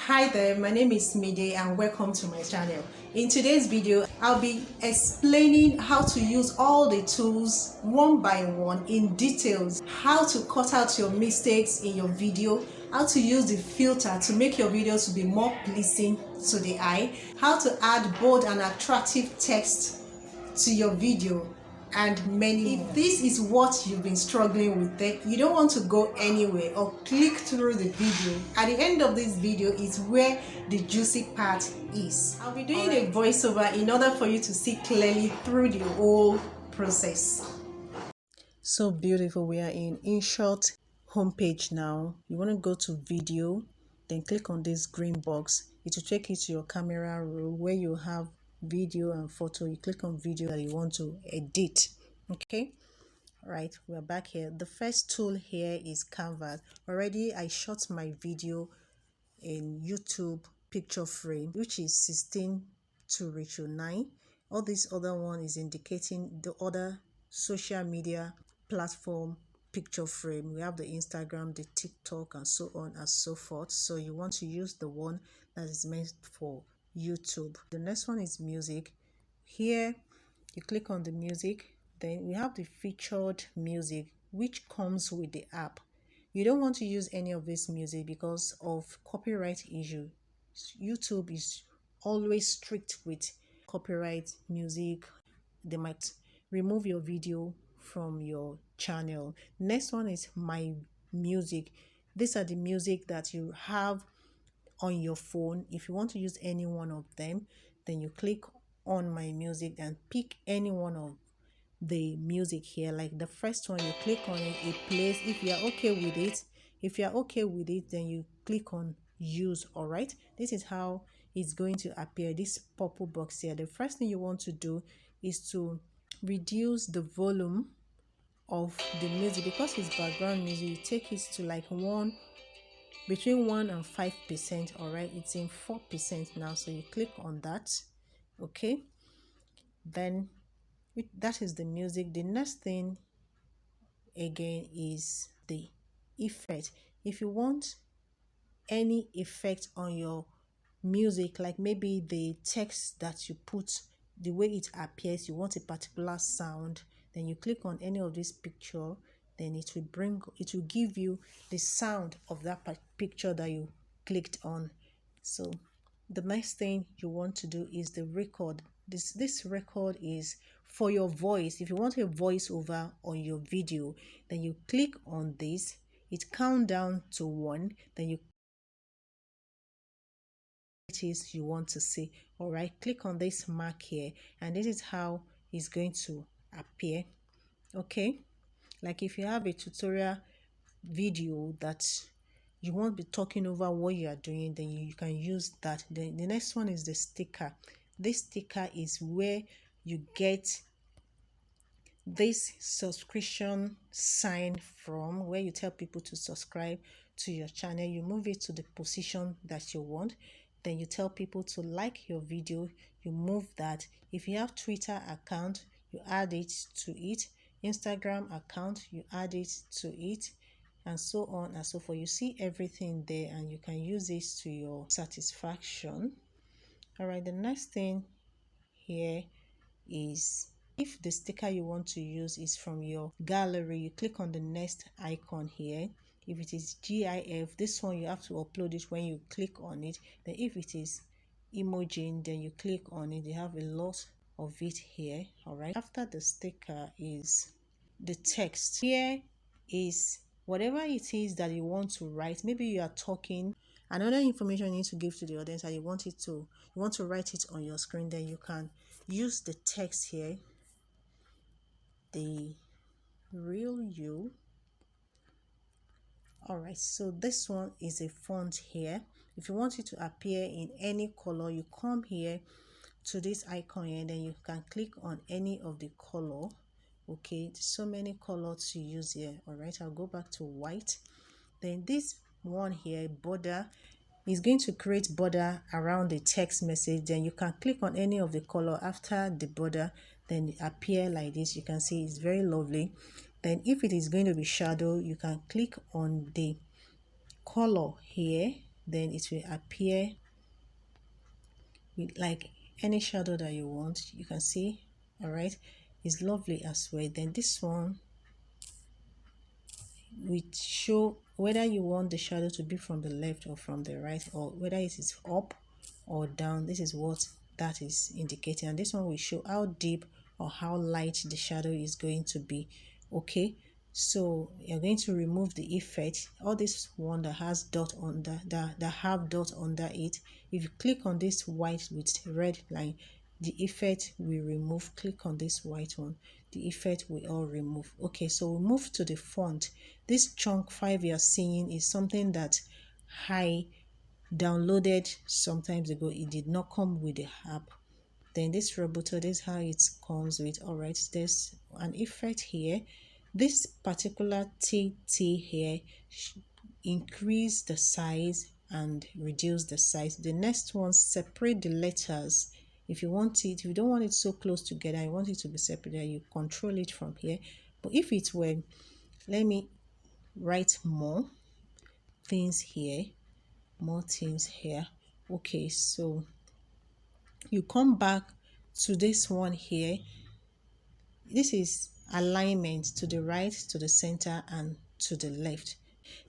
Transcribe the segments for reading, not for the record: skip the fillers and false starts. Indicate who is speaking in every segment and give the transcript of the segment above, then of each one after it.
Speaker 1: Hi there, my name is Mide and welcome to my channel. In today's video, I'll be explaining how to use all the tools one by one in details, how to cut out your mistakes in your video, how to use the filter to make your videos to be more pleasing to the eye, how to add bold and attractive text to your video, and many more. If this is what you've been struggling with, then you don't want to go anywhere or click through the video. At the end of this video is where the juicy part is. I'll be doing a voiceover in order for you to see clearly through the whole process. So beautiful. We are in Inshot homepage now. You want to go to video, then click on this green box. It will take you to your camera roll where you have video and photo. You click on video that you want to edit. Okay, right, we're back here. The first tool here is Canvas. Already I shot my video in YouTube picture frame, which is 16:9. All this other one is indicating the other social media platform picture frame. We have the Instagram, the TikTok, and so on and so forth. So you want to use the one that is meant for YouTube. The next one is music. Here you click on the music, then we have the featured music which comes with the app. You don't want to use any of this music because of copyright issue. YouTube is always strict with copyright music. They might remove your video from your channel. Next one is my music. These are the music that you have on your phone. If you want to use any one of them, then you click on my music and pick any one of the music here. Like the first one, you click on it, it plays. If you are okay with it, then you click on use. All right, this is how it's going to appear, this purple box here. The first thing you want to do is to reduce the volume of the music. Because it's background music, you take it to like between 1 and 5%. All right, it's in 4% now, so you click on that. Okay, then that is the music. The next thing again is the effect. If you want any effect on your music, like maybe the text that you put, the way it appears, you want a particular sound, then you click on any of this picture, then it will give you the sound of that picture that you clicked on. So the next thing you want to do is the record. This record is for your voice. If you want a voiceover on your video, then you click on this, it count down to 1, then you it is you want to see. All right, click on this mark here, and this is how it's going to appear. Okay, like if you have a tutorial video that you won't be talking over what you are doing, then you can use that. Then the next one is the sticker. This sticker is where you get this subscription sign from, where you tell people to subscribe to your channel. You move it to the position that you want, then you tell people to like your video, you move that. If you have Twitter account, you add it to it. Instagram account, you add it to it, and so on and so forth. You see everything there, and you can use this to your satisfaction. All right, the next thing here is, if the sticker you want to use is from your gallery, you click on the next icon here. If it is GIF, this one you have to upload it when you click on it. Then if it is emoji, then you click on it. They have a lot of it here. All right, after the sticker is the text. Here is whatever it is that you want to write. Maybe you are talking, another information you need to give to the audience, and you want to write it on your screen, then you can use the text here, the real you. All right, so this one is a font here. If you want it to appear in any color, you come here to this icon here, then you can click on any of the color. Okay, there's so many colors to use here. All right, I'll go back to white. Then this one here, border, is going to create border around the text message. Then you can click on any of the color after the border, then it appear like this. You can see it's very lovely. Then if it is going to be shadow, you can click on the color here, then it will appear with like any shadow that you want. You can see, all right, it's lovely as well. Then this one will show whether you want the shadow to be from the left or from the right, or whether it is up or down. This is what that is indicating, and this one will show how deep or how light the shadow is going to be. Okay, so you're going to remove the effect, all this one that has dot under that have dot under it. If you click on this white with red line, the effect will remove. Click on this white one, the effect will all remove. Okay, so we move to the font. This chunk 5 you're seeing is something that I downloaded sometimes ago. It did not come with the app. Then this roboto, this is how it comes with. All right, there's an effect here. This particular TT here increase the size and reduce the size. The next one, separate the letters. If you want it, if you don't want it so close together, you want it to be separated, you control it from here. But if it were, let me write more things here, more things here. Okay, so you come back to this one here. This is alignment to the right, to the center, and to the left.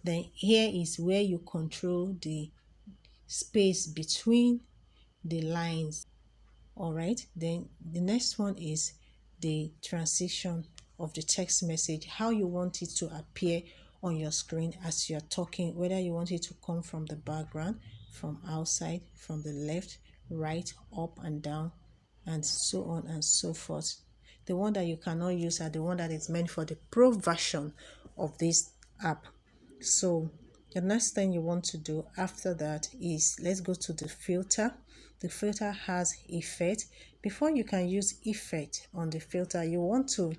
Speaker 1: Then here is where you control the space between the lines. All right, then the next one is the transition of the text message, how you want it to appear on your screen as you're talking, whether you want it to come from the background, from outside, from the left, right, up and down, and so on and so forth. The one that you cannot use are the one that is meant for the pro version of this app. So the next thing you want to do after that is, let's go to the filter. The filter has effect. Before you can use effect on the filter, you want to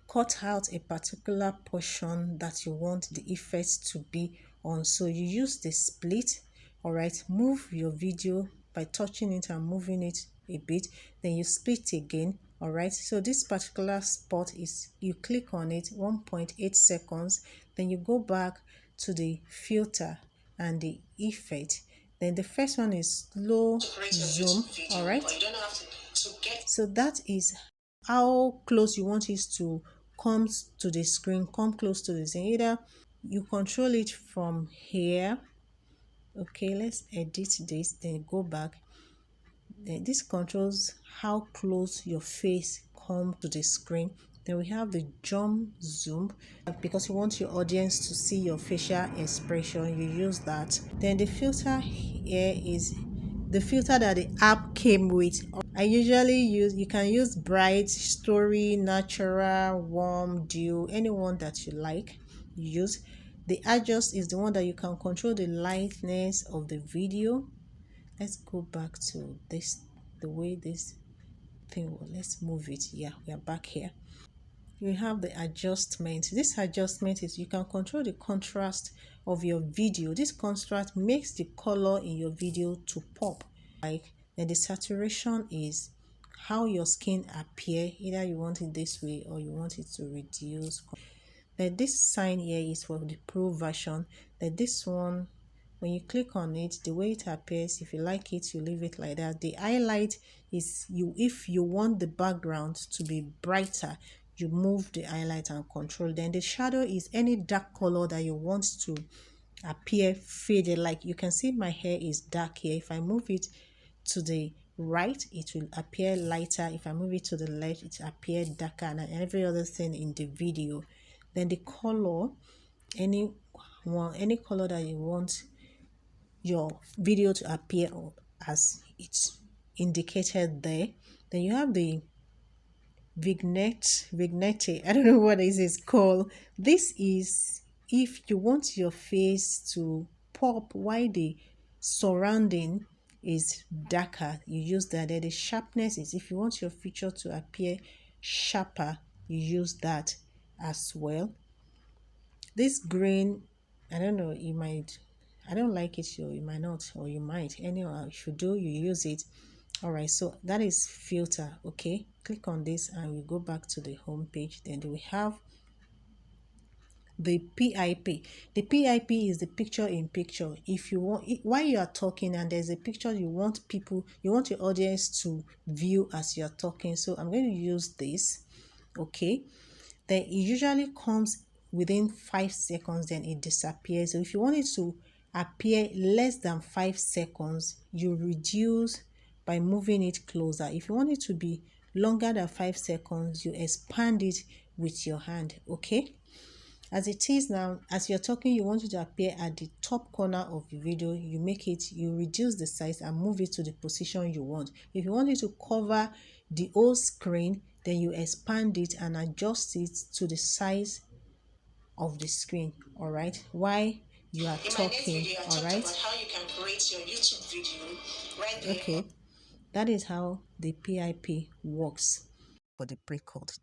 Speaker 1: cut out a particular portion that you want the effect to be on. So you use the split. All right, move your video by touching it and moving it a bit, then you split again. All right, so this particular spot is, you click on it 1.8 seconds, then you go back to the filter and the effect. Then the first one is slow zoom. All right, so that is how close you want it to come to the screen, come close to the screen. Either you control it from here. Okay, let's edit this, then go back. Then this controls how close your face come to the screen. Then we have the jump zoom, because you want your audience to see your facial expression, you use that. Then the filter here is the filter that the app came with. I usually use, you can use bright, story, natural, warm, dew, anyone that you like use. The adjust is the one that you can control the lightness of the video. Let's go back to this, the way this thing was. Let's move it. Yeah, we are back here. You have the adjustment. This adjustment is, you can control the contrast of your video. This contrast makes the color in your video to pop. Like, then the saturation is how your skin appear. Either you want it this way or you want it to reduce. Then this sign here is for the pro version. Then this one, when you click on it, the way it appears, if you like it, you leave it like that. The highlight is, you, if you want the background to be brighter, you move the highlight and control. Then the shadow is any dark color that you want to appear faded. Like you can see my hair is dark here. If I move it to the right, it will appear lighter. If I move it to the left, it appear darker, and every other thing in the video. Then the color, any color that you want your video to appear as it's indicated there. Then you have the vignette, I don't know what this is called. This is if you want your face to pop while the surrounding is darker, you use that. Then the sharpness is if you want your feature to appear sharper, you use that as well. This green, I don't know, you might, I don't like it, so you might not, or you might. Anyhow, if you do, you use it. All right, so that is filter. Okay, click on this and we go back to the home page. Then we have the PIP. The PIP is the picture in picture. If you want, while you are talking and there's a picture you want your audience to view as you're talking. So I'm going to use this. Okay, then it usually comes within 5 seconds, then it disappears. So if you want it to appear less than 5 seconds, you reduce by moving it closer. If you want it to be longer than 5 seconds, you expand it with your hand. Okay, as it is now, as you're talking, you want it to appear at the top corner of the video. You reduce the size and move it to the position you want. If you want it to cover the whole screen, then you expand it and adjust it to the size of the screen. All right, while you are talking. All right, about how you can create your YouTube video right there. Okay, that is how the PIP works for the Precut.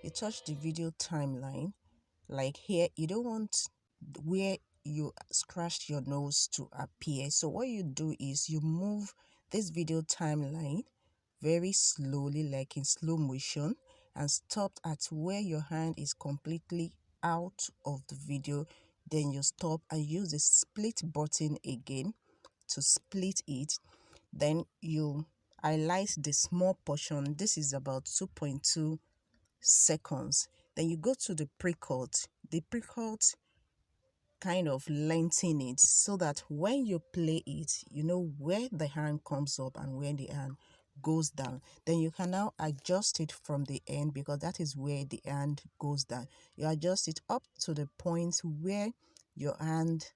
Speaker 1: You touch the video timeline. Like here, you don't want where you scratched your nose to appear. So what you do is you move this video timeline very slowly, like in slow motion, and stop at where your hand is completely out of the video. Then you stop and use the split button again to split it. Then you highlight the small portion. This is about 2.2 seconds. Then you go to the Precut. The Precut kind of lengthen it so that when you play it, you know where the hand comes up and where the hand goes down. Then you can now adjust it from the end, because that is where the hand goes down. You adjust it up to the point where your hand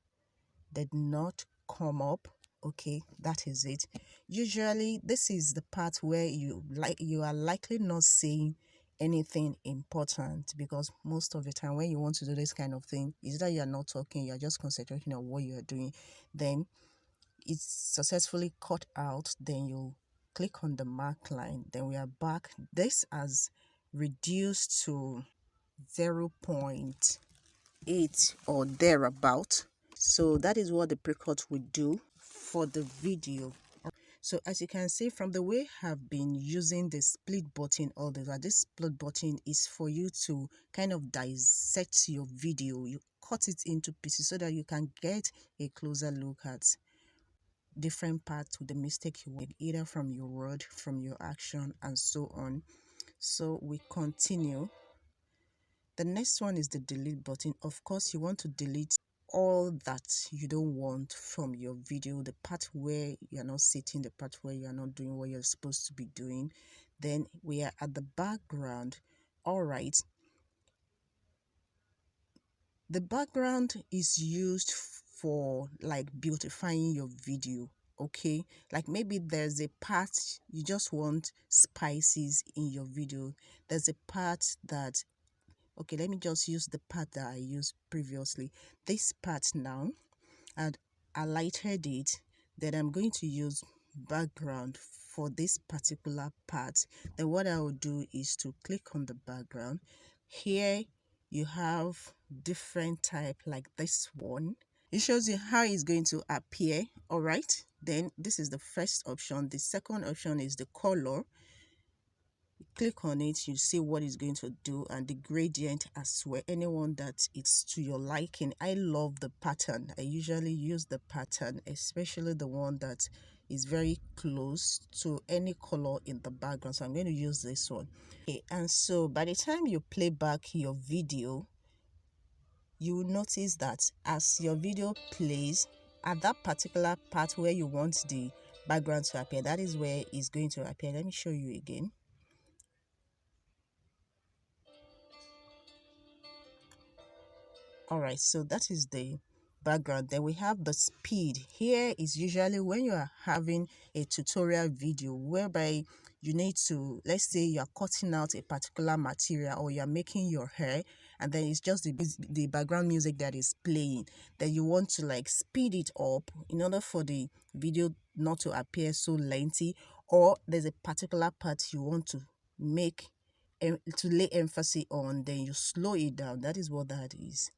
Speaker 1: did not come up. Okay, that is it. Usually this is the part where you are likely not saying anything important, because most of the time when you want to do this kind of thing, is that you're not talking, you're just concentrating on what you're doing. Then it's successfully cut out. Then you click on the mark line. Then we are back. This has reduced to 0.8 or thereabout. So that is what the Precut will do for the video. So as you can see from the way I've been using the split button all the time, this split button is for you to kind of dissect your video. You cut it into pieces so that you can get a closer look at different parts of the mistake you made, either from your word, from your action, and so on. So we continue. The next one is the delete button. Of course, you want to delete all that you don't want from your video, the part where you're not sitting, the part where you're not doing what you're supposed to be doing. Then we are at the background. All right, the background is used for like beautifying your video. Okay, like maybe there's a part you just want spices in your video. There's a part that, okay, let me just use the part that I used previously. This part now, and I lighted it. Then I'm going to use background for this particular part. Then what I will do is to click on the background. Here you have different type, like this one. It shows you how it's going to appear. All right, then this is the first option. The second option is the color. Click on it, you see what it's going to do, and the gradient as well, anyone that it's to your liking. I love the pattern. I usually use the pattern, especially the one that is very close to any color in the background, so I'm going to use this one. Okay, and so by the time you play back your video, you will notice that as your video plays, at that particular part where you want the background to appear, that is where it's going to appear. Let me show you again. All right, so that is the background. Then we have the speed. Here is usually when you are having a tutorial video whereby you need to, let's say you're cutting out a particular material or you're making your hair, and then it's just the background music that is playing. Then you want to like speed it up in order for the video not to appear so lengthy, or there's a particular part you want to make to lay emphasis on, then you slow it down. That is what that is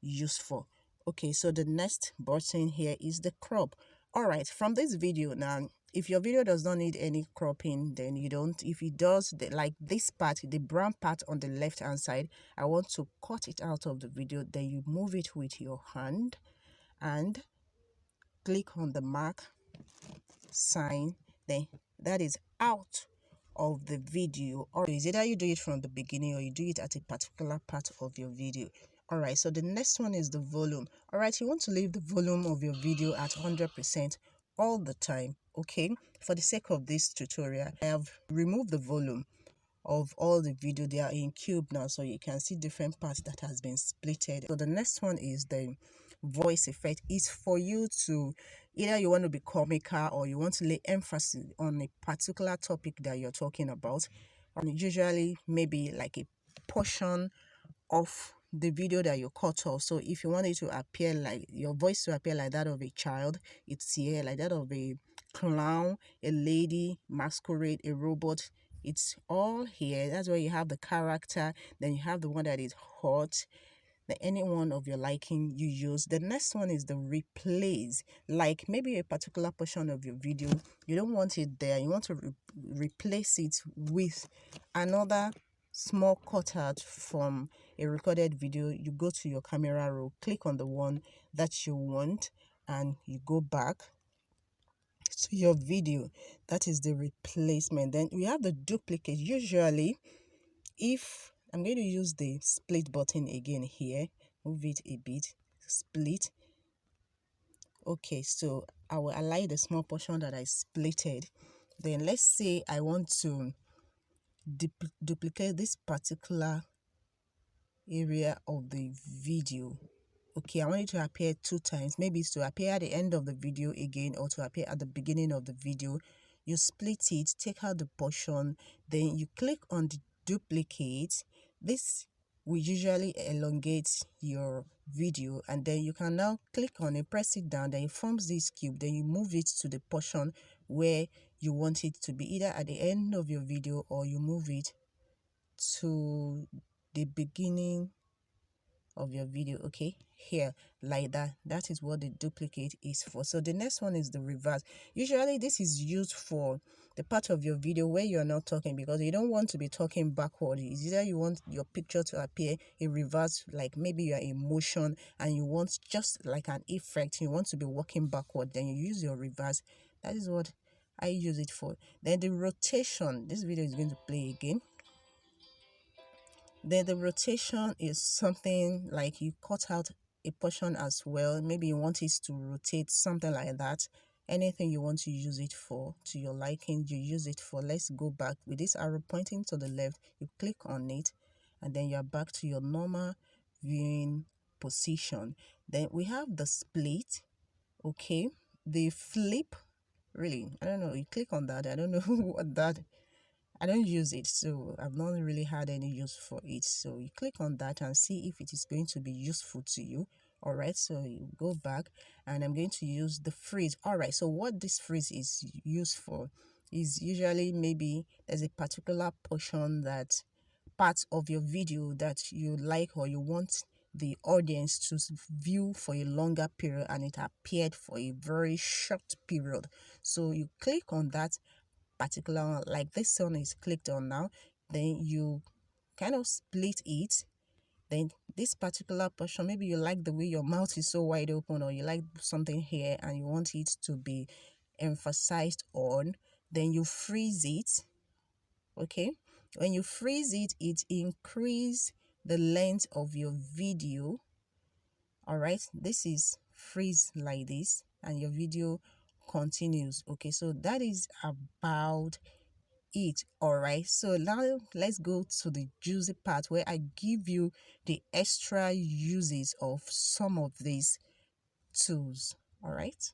Speaker 1: used for. Okay, so the next button here is the crop. All right, from this video now, If your video does not need any cropping, then you don't. If it does, like this part, the brown part on the left hand side, I want to cut it out of the video. Then you move it with your hand and click on the mark sign. Then that is out of the video. Or is either you do it from the beginning or you do it at a particular part of your video. All right, so the next one is the volume. All right, you want to leave the volume of your video at 100% all the time. Okay, for the sake of this tutorial, I have removed the volume of all the video. They are in cube now, so you can see different parts that has been splitted. So the next one is the voice effect. Is for you to either you want to be comical or you want to lay emphasis on a particular topic that you're talking about, and usually maybe like a portion of the video that you cut off. So if you want it to appear like your voice to appear like that of a child, it's here. Like that of a clown, a lady, masquerade, a robot, it's all here. That's where you have the character, then you have the one that is hot, the any one of your liking you use. The next one is the replace. Like maybe a particular portion of your video, you don't want it there, you want to replace it with another small cutout from a recorded video. You go to your camera roll, click on the one that you want, and you go back to your video. That is the replacement. Then we have the duplicate. Usually, if I'm going to use the split button again here, move it a bit, split. Okay, so I will align the small portion that I splitted. Then let's say I want to duplicate this particular area of the video. Okay, I want it to appear 2 times. Maybe it's to appear at the end of the video again or to appear at the beginning of the video. You split it, take out the portion, then you click on the duplicate. This will usually elongate your video, and then you can now click on it, press it down, then it forms this cube. Then you move it to the portion where you want it to be, either at the end of your video or you move it to the beginning of your video. Okay, here, like that. That is what the duplicate is for. So the next one is the reverse. Usually this is used for the part of your video where you're not talking, because you don't want to be talking backward. It's either you want your picture to appear in reverse, like maybe you're in motion and you want just like an effect, you want to be walking backward, then you use your reverse. That is what I use it for. Then the rotation, this video is going to play again. Then the rotation is something like you cut out a portion as well. Maybe you want it to rotate, something like that. Anything you want to use it for, to your liking, you use it for. Let's go back with this arrow pointing to the left. You click on it and then you're back to your normal viewing position. Then we have the split. Okay, the flip, really, I don't know, you click on that. I don't know what that, I don't use it, so I've not really had any use for it. So you click on that and see if it is going to be useful to you. All right, so you go back and I'm going to use the freeze. All right, so what this freeze is used for is usually maybe there's a particular portion, that part of your video that you like or you want the audience to view for a longer period and it appeared for a very short period. So you click on that particular one, like this one is clicked on now, then you kind of split it. Then this particular portion, maybe you like the way your mouth is so wide open, or you like something here and you want it to be emphasized on, then you freeze it. Okay, when you freeze it, it increase the length of your video. All right, this is freeze like this and your video continues. Okay, so that is about it. All right, so now let's go to the juicy part where I give you the extra uses of some of these tools. All right.